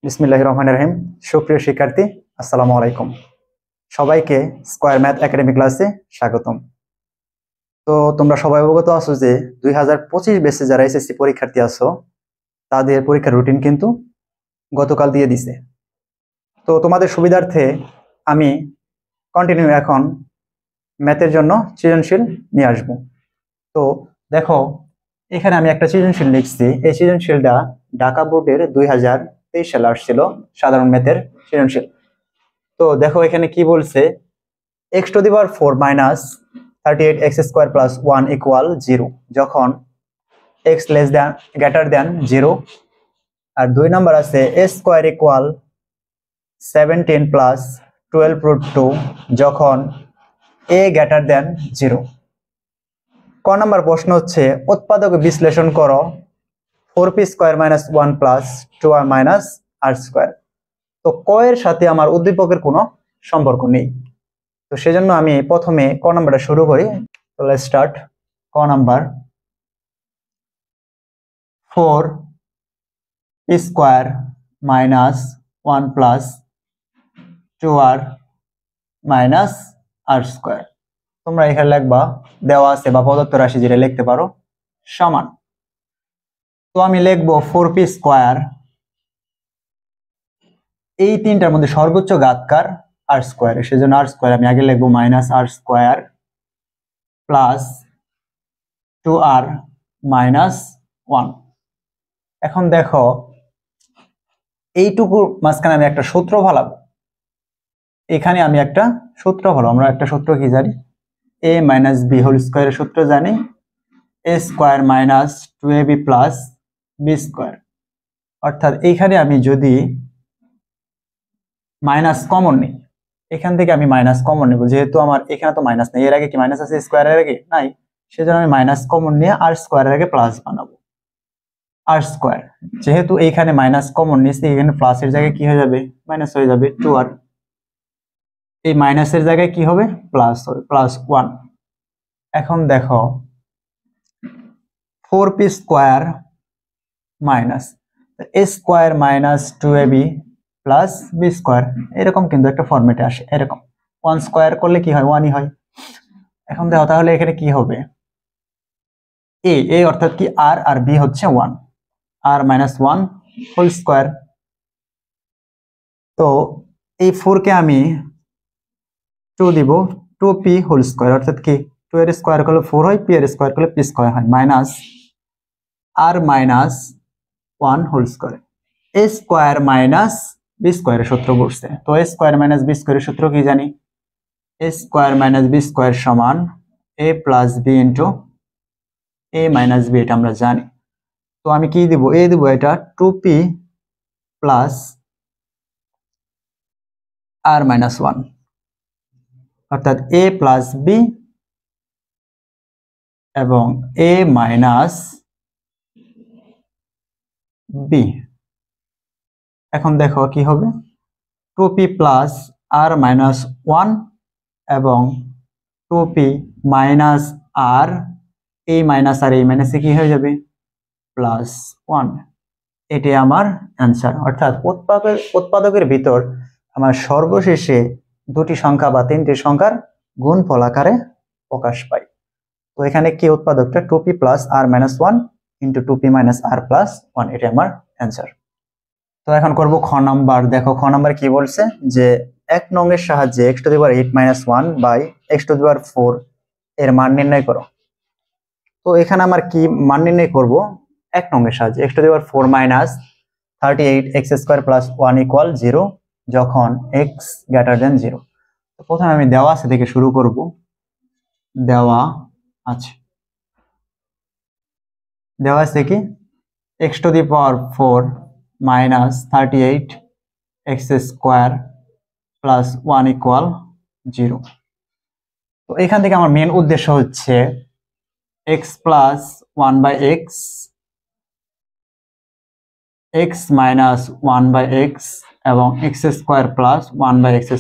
বিসমিল্লাহির রহমানির রহিম। সুপ্রিয় শিক্ষার্থী, আসসালামু আলাইকুম। সবাইকে স্কয়ার ম্যাথ একাডেমি ক্লাসে স্বাগতম। তো তোমরা সবাই অবগত আছো যে 2025 ব্যাচে যারা এসএসসি পরীক্ষার্থী আছো তাদের পরীক্ষার রুটিন কিন্তু গতকাল দিয়ে দিছে। তো তোমাদের সুবিধার্থে আমি কন্টিনিউ এখন ম্যাথের জন্য সৃজনশীল নিয়ে আসব। তো দেখো, এখানে আমি একটা সৃজনশীল লিখছি। এই সৃজনশীলটা ঢাকা বোর্ডের 2023 সালে আসছিল, সাধারণ ম্যাথের সৃজনশীল। তো দেখো এখানে কি বলছে, x⁴ minus 38x² plus 1 equal 0 যখন x গ্রেটার দেন 0। আর 2 নাম্বার আছে a² ইকুয়াল 17 প্লাস 12 √ 2 যখন a গ্রেটার দেন 0। ক নাম্বার প্রশ্ন হচ্ছে উৎপাদক বিশ্লেষণ করো 4p² minus 1 plus 2r minus r²। তো ক এর সাথে আমার উদ্দীপকের কোনো সম্পর্ক নেই, তো সেজন্য আমি প্রথমে ক নাম্বারটা শুরু করি। তো লেটস স্টার্ট। ক number 4p² minus 1 plus 2r minus r²। তোমরা এখানে লিখবা দেওয়া আছে বা প্রদত্ত রাশি যেটা লিখতে পারো সমান। তো আমি লিখবো 4p², এই তিনটার মধ্যে সর্বোচ্চ ঘাতকার r², সেজন্য r² আমি আগে লিখবো minus r² plus 2r minus 1। এখন দেখো এইটুকু মাঝখানে আমি একটা সূত্র ফলাবো। এখানে আমি একটা সূত্র ফলাবো। আমরা একটা সূত্র কি জানি, a মাইনাস b হোল স্কয়ারের সূত্র জানি, a² minus 2ab plus b²। অর্থাৎ এইখানে আমি যদি মাইনাস কমন নিই, এখান থেকে আমি মাইনাস কমন নেব, যেহেতু আমার এখানে তো মাইনাস নেই, এর আগে কি মাইনাস আছে স্কয়ারের আগে? নাই। সেজন্য আমি মাইনাস কমন নিয়ে r² এর আগে প্লাস বানাবো। r², যেহেতু এইখানে মাইনাস কমন নিয়েছি, এখানে প্লাসের জায়গায় কি হয়ে যাবে? মাইনাস হয়ে যাবে 2r। এই মাইনাসের জায়গায় কি হবে? প্লাস হবে, প্লাস 1। এখন দেখো 4p² minus a² minus 2ab plus b², এরকম কিন্তু একটা ফরম্যাটে আসে। এরকম 1² করলে কি হয়? 1ই হয়। এখন দেখো তাহলে এখানে কি হবে, a অর্থাৎ কি r আর b হচ্ছে 1, r মাইনাস 1 হোল স্কয়ার। তো এই 4 কে আমি 2 দিব, 2p হোল স্কয়ার, অর্থাৎ কি 2 এর স্কয়ার করলে 4 হয়, p এর স্কয়ার করলে p² হয়, minus r minus 1 whole square. a² minus b² এর সূত্র বলছে। তো a² মাইনাস b² এর সূত্র কি জানি? a² মাইনাস b² সমান a plus b into a minus b, এটা আমরা জানি। তো আমি কি দিব? a দিব এটা 2p প্লাস r মাইনাস 1, অর্থাৎ a প্লাস b এবং a মাইনাস b। এখন দেখো কি হবে, 2p প্লাস r মাইনাস 1 এবং 2p মাইনাস r, এই মাইনাস আর এই মাইনাসে কি হয়ে যাবে? প্লাস 1। এটি আমার অ্যান্সার। অর্থাৎ উৎপাদকের ভিতর আমার সর্বশেষে দুটি সংখ্যা বা তিনটি সংখ্যার গুণফল আকারে প্রকাশ পায়। তো এখানে কি উৎপাদকটা 2p plus r minus 1 into 2p minus r plus 1, এটি আমার অ্যান্সার। তো এখন করব খ নাম্বার। দেখো খ নাম্বার কি বলছে, যে 1 নং এর সাহায্যে x⁴ মাইনাস 1 বাই x⁴ এর মান নির্ণয় করো। তো এখানে আমার কি মান নির্ণয় করব? 1 নং এর সাহায্যে x⁴ minus 38x² plus 1 equal 0 যখন x গ্রেটার দেন 0। তো প্রথমে আমি দেওয়া আছে থেকে শুরু করব। দেওয়া আছে কি x⁴ minus 38x² plus 1 equal 0। তো এখান থেকে আমার মেন উদ্দেশ্য হচ্ছে x plus 1 by x minus 1 by x এবং x² প্লাস 1 বাই x²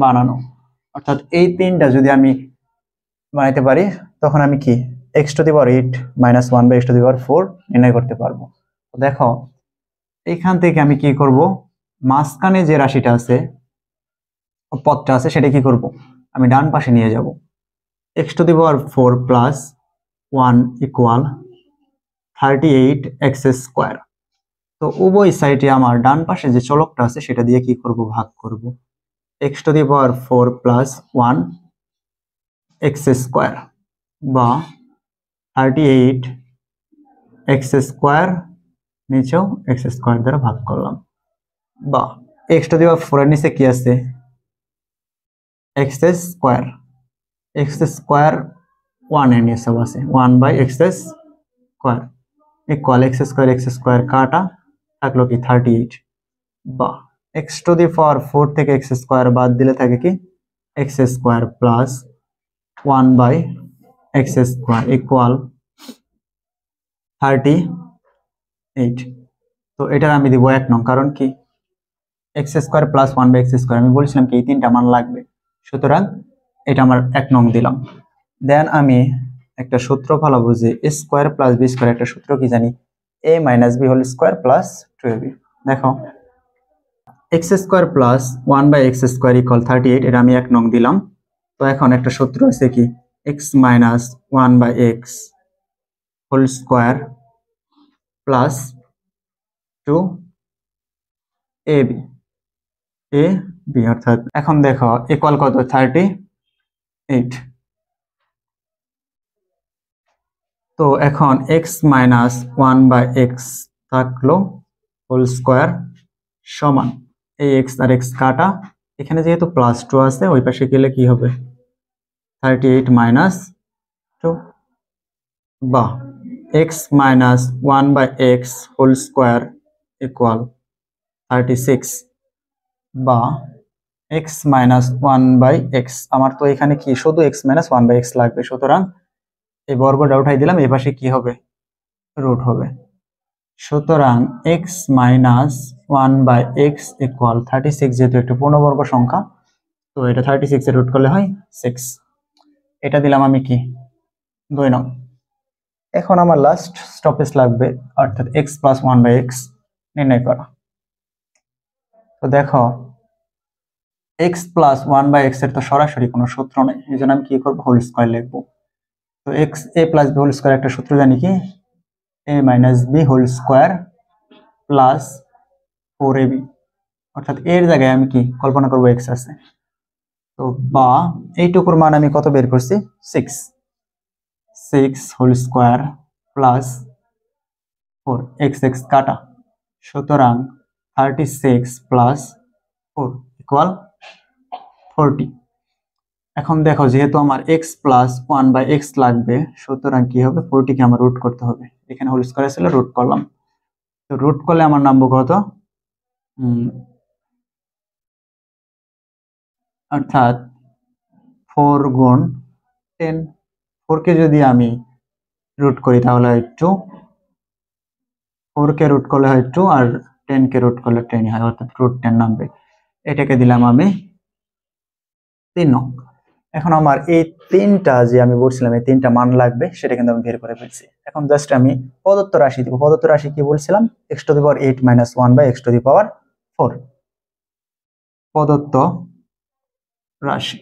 বানানো। অর্থাৎ এই তিনটা যদি আমি বানাইতে পারি, তখন আমি কি x⁴ মাইনাস 1 বাই x⁴ নির্ণয় করতে পারবো। তো দেখো এখান থেকে আমি কি করব, মাঝখানে যে রাশিটা আছে, পদটা আছে, সেটা কি করব, আমি ডান পাশে নিয়ে যাব। x⁴ plus 1 equal 38x²। তো উভয় সাইডে আমার ডান পাশে যে চলকটা আছে সেটা দিয়ে কি করব, ভাগ করব। x⁴ প্লাস 1 x² বা 38x² নিচেও x² দ্বারা ভাগ করলাম, বা x⁴ এর নিচে কি আছে, x², x² 1 এর নিচেও আছে 1/x² ইকুয়াল x² কাটা থাকলো কি 38, বা x⁴ থেকে x² বাদ দিলে থাকে কি x² প্লাস 1/x² ইকুয়াল 38। তো এটার আমি দিব 1 নং, কারণ কি x² প্লাস 1/x², আমি বলছিলাম কি এই তিনটা মান লাগবে, সুতরাং এটা আমার 1 নং দিলাম। দেন আমি একটা সূত্র ফলাবো যে a² প্লাস b² একটা সূত্র কি জানি, a minus b whole square plus 2ab। দেখো x² প্লাস 1/x² ইকুয়াল 38, এটা আমি 1 নং দিলাম। তো এখন একটা সূত্র আছে কি x minus 1/x whole square plus 2ab, অর্থাৎ এখন দেখো ইকুয়াল কত 38। তো এখন x মাইনাস 1/x থাকলো হোল স্কোয়ার সমান এই x আর x কাটা, এখানে যেহেতু প্লাস 2 আছে ওই পাশে গেলে কি হবে 38 মাইনাস 2, বা x minus 1/x whole square equal 36, বা x মাইনাস 1/x, আমার তো এখানে কি শুধু x মাইনাস 1/x লাগবে, সুতরাং এই বর্গটা উঠাই দিলাম, এই পাশে কি হবে রুট হবে। সুতরাং x মাইনাস 1/x ইকুয়াল 36, যেহেতু একটি পূর্ণবর্গ সংখ্যা তো এটা 36 এর রুট করলে হয় 6। এটা দিলাম আমি কি 2 নং। এখন আমার লাস্ট স্টপেজ লাগবে, অর্থাৎ x প্লাস 1/x নির্ণয় করা। তো দেখো x প্লাস 1/x এর তো সরাসরি কোনো সূত্র নেই, এই জন্য আমি কি করবো হোল স্কোয়ার লিখবো। তো x a plus b whole square একটা সূত্র জানি কি a minus b whole square plus 4ab, অর্থাৎ এর জায়গায় আমি কি কল্পনা করবো x আছে, তো বা এইটুকুর মান আমি কত বের করছি 6 হোল স্কোয়ার প্লাস 4, x কাটা, সুতরাং 36 প্লাস 4 ইকুয়াল 40। এখন দেখো যেহেতু আমার x প্লাস 1/x লাগবে, সুতরাং কি হবে 40 কে আমার রুট করতে হবে, এখানে হোল স্কোয়ার ছিল রুট করলাম, তো রুট করলে আমার নামবো কত, অর্থাৎ 4 গুণ 10, 4 কে যদি আমি রুট করি তাহলে হয় 2, 4 কে রুট করলে হয় 2 আর 10 কে রুট করলে 10 হয়, অর্থাৎ রুট 10 নামবে। এটাকে দিলাম আমি 3 নং। এখন আমার এই তিনটা যে আমি বলছিলাম এই তিনটা মান লাগবে সেটা কিন্তু আমি বের করে ফেলছি। এখন জাস্ট আমি প্রদত্ত রাশি দিব। প্রদত্ত রাশি কি বলছিলাম, x⁴ 1/x⁴ প্রদত্ত রাশি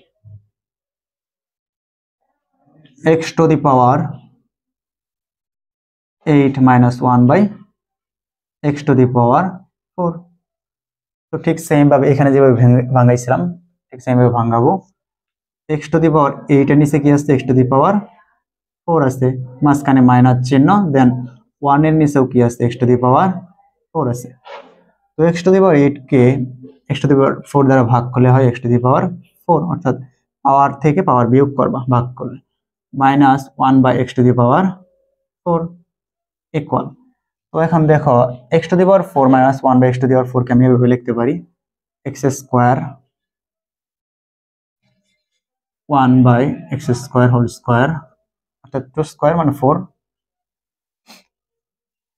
x⁴ 1/x⁴। তো ঠিক সেম ভাবে এখানে যেভাবে ভাঙাইছিলাম ঠিক সেম ভাবে ভাঙাবো। x⁴ এর নিচে কি আছে x⁴ আছে, মাঝখানে মাইনাস চিহ্ন, দেন 1 এর নিচেও কি আছে x⁴ আছে। তো x⁴ কে x⁴ দ্বারা ভাগ করলে হয় x⁴, অর্থাৎ পাওয়ার থেকে পাওয়ার বিয়োগ করবা ভাগ করলে, মাইনাস 1/x⁴ ইকুয়াল। তো এখন দেখো x⁴ মাইনাস 1/x⁴ কে আমি এভাবে লিখতে পারি x² 1/x² হোল স্কোয়ার, অর্থাৎ 2 স্কোয়ার মানে 4।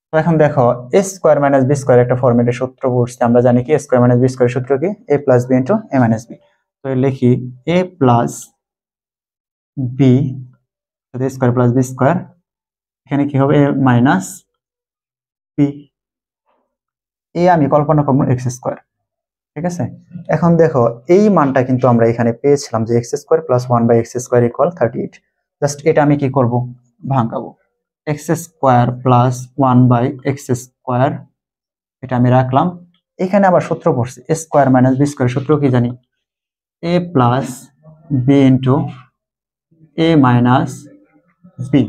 তো এখন দেখো a² মাইনাস b² একটা ফরম্যাটের সূত্র পড়ছি আমরা, জানি কি a² মাইনাস b² সূত্র কি a plus b into a minus b। তো লিখি a plus b a² plus b², এখানে কি হবে a মাইনাস b এ আমি কল্পনা করবো এক্স স্কোয়ার, ঠিক আছে। এখন দেখো এই মানটা কিন্তু আমরা এখানে পেয়েছিলাম যে x square plus 1/x square equal 38। Just এটা আমি কি করব, ভাঙাবো। X square plus 1/x square, এটা আমি রাখলাম। এখানে আবার সূত্র পড়ছি a square minus B square, সূত্র কি জানি, a plus B into a minus b.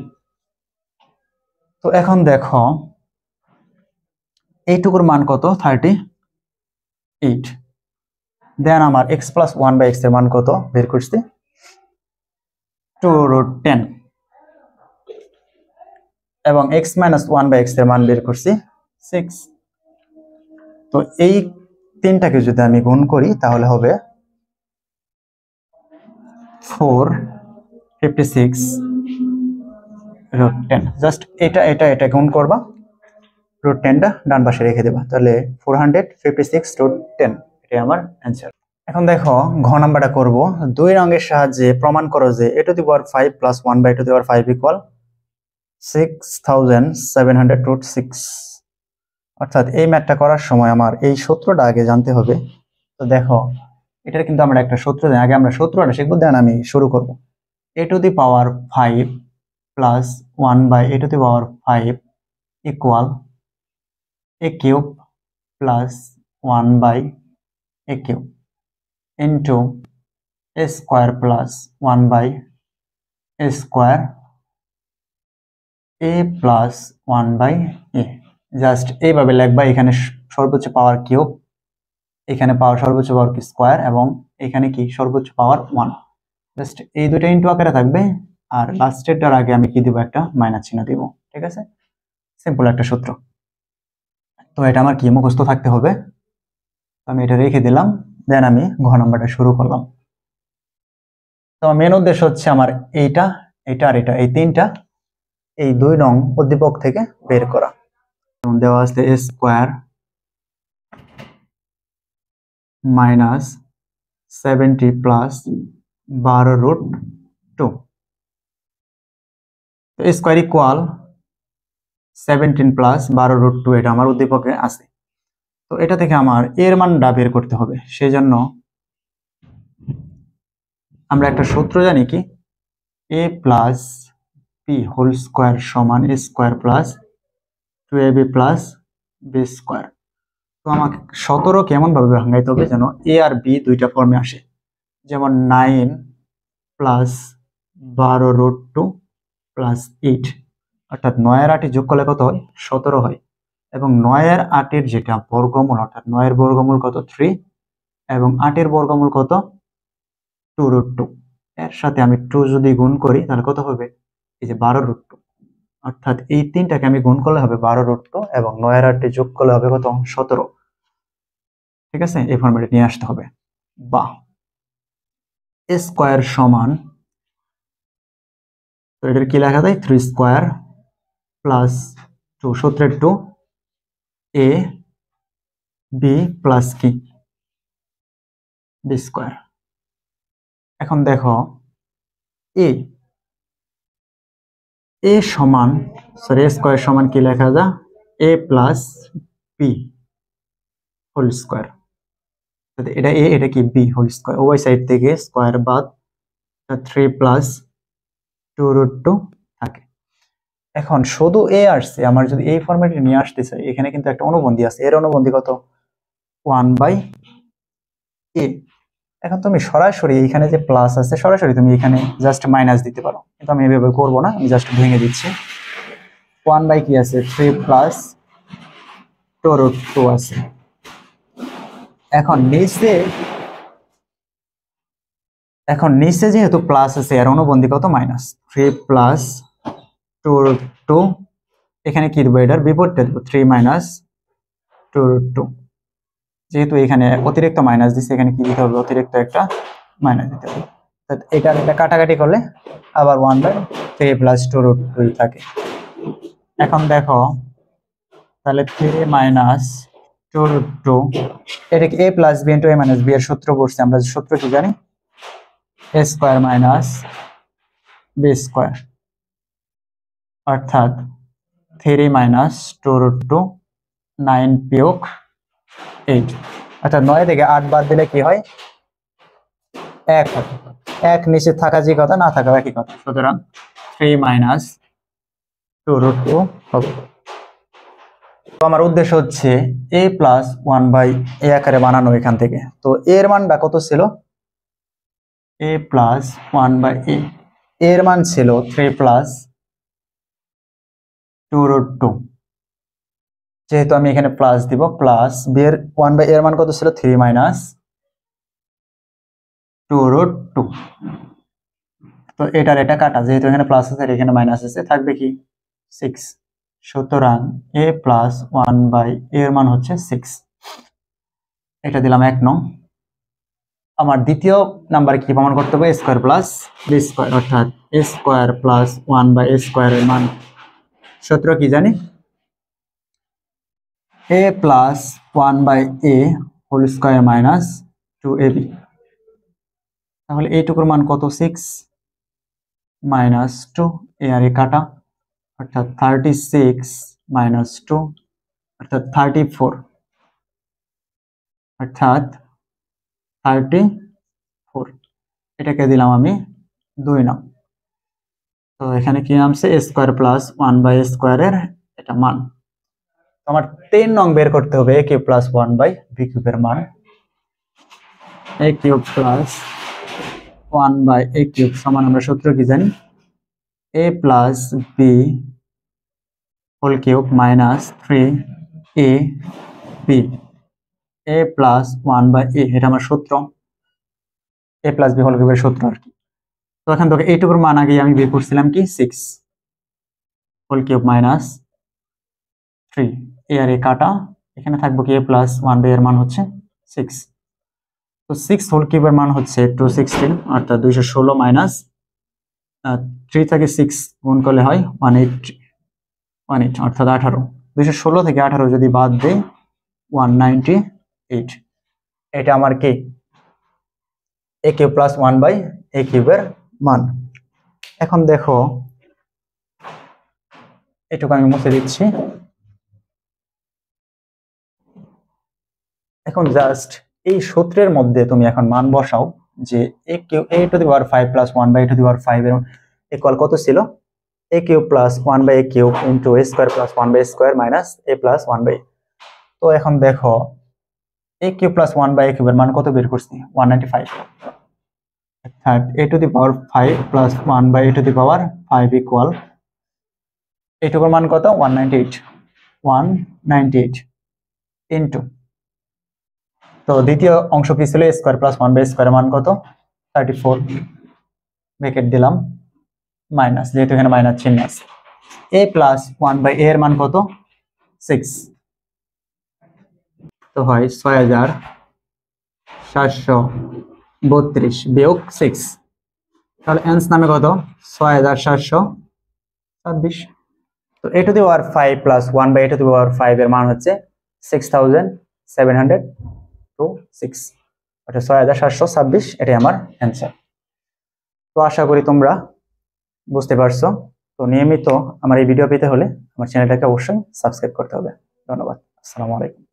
তো এখন দেখো এইটুকুর মান কত, 38। দেন আমার x প্লাস 1/x এর মান কত বের করছি, 2√10, এবং x মাইনাস 1/x এর মান বের করছি 6। তো এই তিনটাকে যদি আমি গুণ করি তাহলে হবে 456√10। জাস্ট এটা গুণ করবা, √10টা ডান পাশে রেখে দেবা, তাহলে 456√10, এটাই আমার অ্যান্সার। এখন দেখো ঘ নাম্বারটা করব। 2 রঙের সাহায্যে প্রমাণ করো যে a to the power 5 plus 1/2 two the power 5 equal 6700√6। অর্থাৎ এই ম্যাথটা করার সময় আমার এই সূত্রটা আগে জানতে হবে। তো দেখো এটার কিন্তু আমরা একটা সূত্র জানি, আগে আমরা সূত্রটা শিখবো, দেন আমি শুরু করব। a to the power 5 plus 1/a to the power 5 equal a cube plus 1/a cube into a square plus 1/a square a plus 1/a। Just এইভাবে লিখবা, এখানে সর্বোচ্চ পাওয়ার কিউব, এখানে পাওয়ার সর্বোচ্চ পাওয়ার কি স্কোয়ার, এবং এখানে কি সর্বোচ্চ পাওয়ার 1। জাস্ট এই দুইটা ইন্টু আকারে থাকবে, আর লাস্টেরটার আগে আমি কি দিব, একটা মাইনাস চিহ্ন দিব, ঠিক আছে। সিম্পল একটা সূত্র। তো এটা আমার কি মুখস্থ থাকতে হবে, আমি এটা রেখে দিলাম। দেন আমি ঘ নাম্বারটা শুরু করলাম। তো মেন উদ্দেশ্য হচ্ছে আমার এইটা, এটা আর এটা, এই তিনটা, এই 2 নং উদ্দীপক থেকে বের করা। দেওয়া আছে a স্কোয়ার মাইনাস 70 প্লাস 12√2, তো স্কোয়ার ইকুয়াল 17 প্লাস 12√2, এটা আমার উদ্দীপকে আছে। তো এটা থেকে আমার এর মানটা বের করতে হবে, সেই জন্য আমরা একটা সূত্র জানি কি, a plus B whole square সমান a square plus 2ab plus B square. তো আমাকে 17 কেমন ভাবে ভাঙাইতে হবে যেন a আর b দুইটা ফর্মে আসে, যেমন 9 প্লাস 12√2 প্লাস 8, অর্থাৎ 9 আর 8 যোগ করলে কত হয়, 17 হয়। এবং 9 আর 8 যেটা বর্গমূল, অর্থাৎ 9 এর বর্গমূল কত, 3, এবং 8 এর বর্গমূল কত, 2√2। এর সাথে আমি 2 যদি গুণ করি তাহলে কত হবে, এই যে 12√2। অর্থাৎ এই তিনটাকে আমি গুণ করলে হবে 12√2, এবং 9 আর 8 যোগ করলে হবে কত, 17। ঠিক আছে, এই ফর্মেটে নিয়ে আসতে হবে। বা a স্কোয়ার সমান, তো এটার কি লেখা যায়, 3 স্কোয়ার প্লাস 2 সূত্রের 2 a b প্লাস কি বি স্কোয়ার। এখন দেখো a সমান, সরি a স্কোয়ার সমান কি লেখা যায়, a plus B whole square. এটা a, এটা কি বি হোল স্কোয়ার, ওই সাইড থেকে স্কোয়ার বাদ 3 প্লাস 2√2 থাকে। এখন শুধু এ আসছে, আমার যদি এই ফরম্যাটে নিয়ে আসতে চাই, এখানে কিন্তু একটা অনুবন্ধী আছে, এর অনুবন্ধী কত, 1/a। এখন তুমি সরাসরি এখানে যে প্লাস আছে, সরাসরি তুমি এখানে জাস্ট মাইনাস দিতে পারো, কিন্তু আমি এভাবে করবো না, আমি জাস্ট ভেঙে দিচ্ছি। 1 কি আছে, 3 প্লাস 2√2 আছে। এখন নিচে যেহেতু প্লাস আছে, এর অনুবন্ধী কত, মাইনাস 3 প্লাস 2√2, এখানে কি দেবো, এটার বিপরীতে দেবো, 3 মাইনাস 2√2। যেহেতু এখানে অতিরিক্ত মাইনাস দিচ্ছে, এখানে কি দিতে হবে, অতিরিক্ত একটা মাইনাস দিতে হবে। এটা কাটাকাটি করলে আবার 1/3 প্লাস 2√2 থাকে। এখন দেখো তাহলে 3 মাইনাস 2√2, এটা কি a plus B into a minus B এর সূত্র পড়ছি আমরা, সূত্র কি জানি, a square minus B square, অর্থাৎ 3 মাইনাস 2√2, 9 বিয়োগ 8, অর্থাৎ 9 থেকে 8 বাদ দিলে কি হয়? 1 হয়। 1 নিচে থাকা যে কথা, না থাকা একই কথা। সুতরাং 3 মাইনাস 2√2 হবে। তো আমার উদ্দেশ্য হচ্ছে a প্লাস 1/a আকারে বানানো এখান থেকে। তো এর মানটা কত ছিল? a প্লাস 1/a, এর মান ছিল 3 প্লাস 2√2। যেহেতু আমি এখানে প্লাস দিব, প্লাস b এর 1/a এর মান কত ছিল? 3 মাইনাস 2√2। তো এটার এটা কাটা, যেহেতু এখানে প্লাস আছে আর এখানে মাইনাস আছে, থাকবে কি? 6। সুতরাং a প্লাস 1/a এর মান হচ্ছে 6। এটা দিলাম 1 নং। আমার দ্বিতীয় নাম্বার কি প্রমাণ করতে হবে? a square plus b square, অর্থাৎ a square plus 1/a square এর মান সূত্র কি জানি? a plus 1/a whole square minus 2ab। তাহলে এইটুকুর মান কত? 6 মাইনাস 2, এ আর এ কাটা, অর্থাৎ 36 মাইনাস 2 অর্থাৎ 34, অর্থাৎ 34। এটাকে দিলাম আমি 2 নং। তো এখানে কি নামছে? a স্কয়ার প্লাস 1/a স্কয়ারের এটা মান। আমার 3 নং বের করতে হবে a কিউব প্লাস 1/b কিউবের মান। a cube plus 1/a cube সমান আমরা সূত্র কি জানি? a plus b whole cube minus 3ab, a plus 1/a এটা আমার সূত্র, a প্লাস b হোল কিউবের সূত্র আর কি। তো এখান থেকে এইটুকুর মান আগে আমি বের করছিলাম কি? 6 হোল কিউব মাইনাস 3, এ আর এ কাটা, এখানে থাকবো কি? a প্লাস 1/a এর মান হচ্ছে 6। তো 6 হোল কিউবের মান হচ্ছে 216, অর্থাৎ 216 মাইনাস 3 থেকে 6 গুণ করলে হয় 118, অর্থাৎ 18। 216 থেকে 18 যদি বাদ দেই 198। এটা আমার কি? a কিউব প্লাস 1/a কিউবের মান। এখন দেখো, এটুকু আমি মুছে দিচ্ছি। এখন জাস্ট এই সূত্রের মধ্যে তুমি এখন মান বসাও যে a to the power 5 plus 1/a to the power 5 এর ইকুয়াল কত ছিল? a cube plus 1/a cube into a square plus 1/a square minus a plus 1/a। তো এখন দেখো a কিউব প্লাস 1/a কিউবের মান কত বের করছি? 195, অর্থাৎ a to the power 5 plus 1/a to the power 5 equal এইটুকুর মান কত? 198 ইনটু, তো দ্বিতীয় অংশ কি ছিল? a স্কয়ার প্লাস 1/a স্কয়ারের মান কত? 34, ব্র্যাকেট দিলাম মাইনাস, যেহেতু এখানে মাইনাস চিহ্ন আছে। a প্লাস 1/a এর মান কত? 6। তো হয় 6732 বিয়োগ 6, তাহলে অ্যান্সার নামে কত? 6726। তো a to the power 5 plus 1/a to the power 5 এর মান হচ্ছে 6726, অর্থাৎ 6726। এটাই আমার অ্যান্সার। তো আশা করি তোমরা বুঝতে পারছো। তো নিয়মিত আমার এই ভিডিও পেতে হলে আমার চ্যানেলটাকে অবশ্যই সাবস্ক্রাইব করতে হবে। ধন্যবাদ। আসসালামু আলাইকুম।